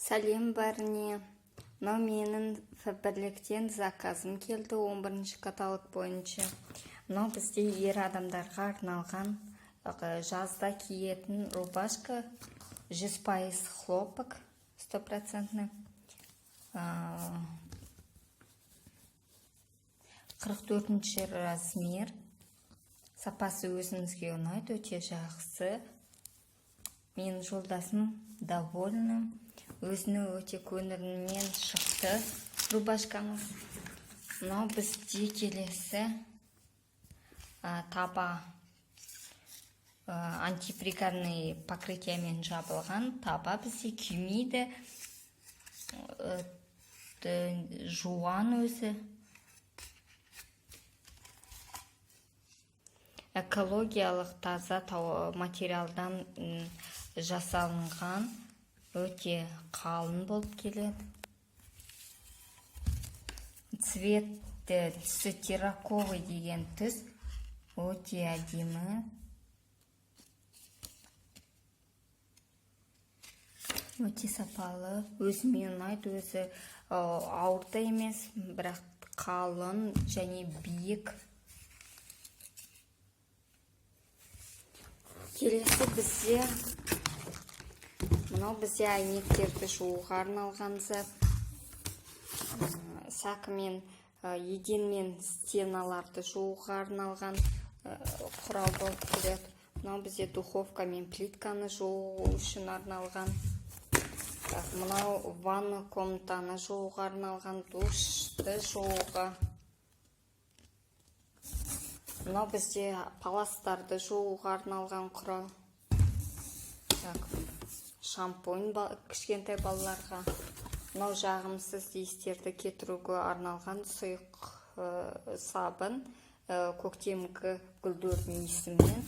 Сәлем бәріне. Мынау менің Фаберліктен заказым келді 11-ші каталог бойынша. Мынау бізде ер адамдарға арналған жазда киетін рубашка, 100% хлопок, 100%. 44-ші размер. Сапасы өзіңізге ұнайды, өте жақсы. Мен жолдасым довольны. Өзіне өте көңілінен шықты рубашкамыз. Мынау бізде келесі таба антипригарный покрытиямен жабылған. Таба бізде күймейді, жуан өзі. Экологиялық таза материалдан жасалынған, өте қалын болып келеді. Түсі терраковый деген түс, өте әдемі. Өте сапалы, өзіме ұнайды, өзі ауыр да емес, бірақ қалын және биік. Келесі бізде мынау бізде әйнектерді жууға арналған зат. Сақымен еден стеналарды жууға арналған құрал болып келеді. Мынау бізде духовка мен плитканы жуу үшін арналған. Мынау ванна комнатаны жууға арналған, душты жууға. Мынау бізде паластарды жууға арналған құрал. Шампунь кішкентай балаларға. Мынау жағымсыз иістерді кетіруге арналған сұйық сабын, көктемгі гүлдердің иісімен.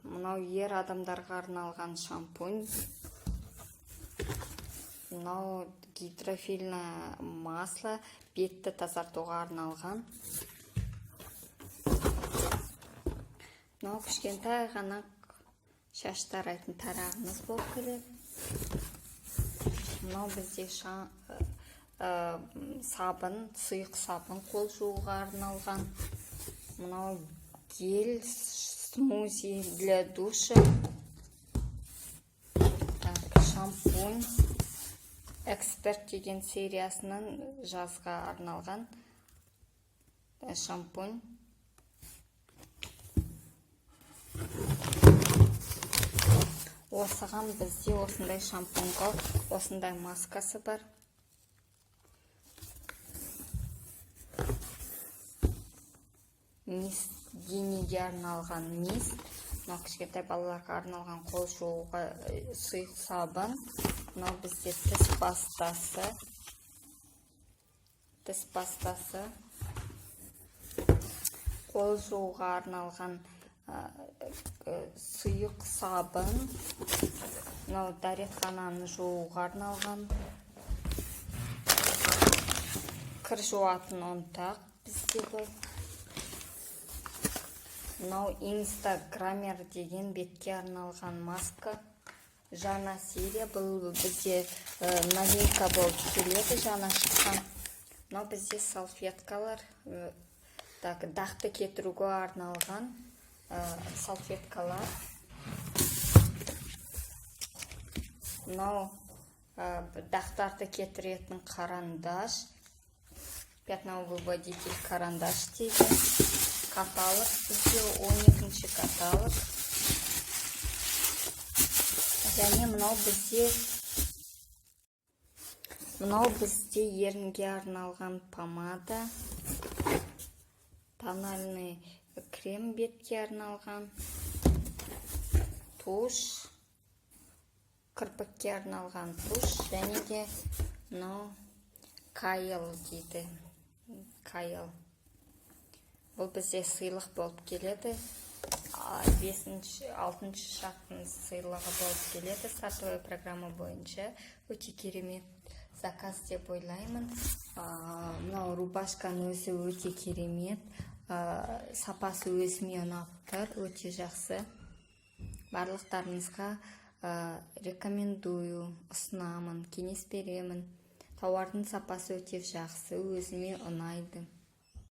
Мынау ер адамдарға арналған шампунь. Мынау гидрофильное масло, бетті тазартуға арналған. Мынау кішкентай ғана шаш тарайтын тарағымыз болып келеді. Мынау бізде сабын, сұйық сабын қол жууға арналған. Мынау гель смузи для душа. Шампунь эксперт деген сериясынан жазға арналған шампунь. Осыған бізде осындай шампуньға осындай маскасы бар. Денеге арналған мист. Мынау кішкентай балаларға арналған қол жууға сұйық сабын. Мынау бізде тіс пастасы. Қол жууға арналған сұйық сабын. Мынау дәретхананы жууға арналған. Кір жуатын ұнтақ бізде бұл. Мынау инстаграмер деген бетке арналған маска. Жаңа серия, бұл бізде новинка болып келеді, жаңа шыққан. Мынау бізде салфеткалар, дақты кетіруге арналған салфеткалар. Мынау дақтарды кетіретін карандаш, пятновыводитель карандаш дейді. Каталог бізде 12-ші каталог. Және мынау бізде ерінге арналған помада, тональный крем бетке арналған, туш, кірпікке арналған туш, және де мынау кайл дейді. Кайл. Бұл бізде сыйлық болып келеді. 6-шы шақтың сыйлығы болып келеді. Сатовая программа бойынша өте керемет заказ деп ойлаймын. Мынау рубашканың өзі өте керемет. Сапасы өзіме ұнап тұр, өте жақсы. Барлықтарыңызға рекомендую, ұсынамын, кеңес беремін. Тауардың сапасы өте жақсы, өзіме ұнайды.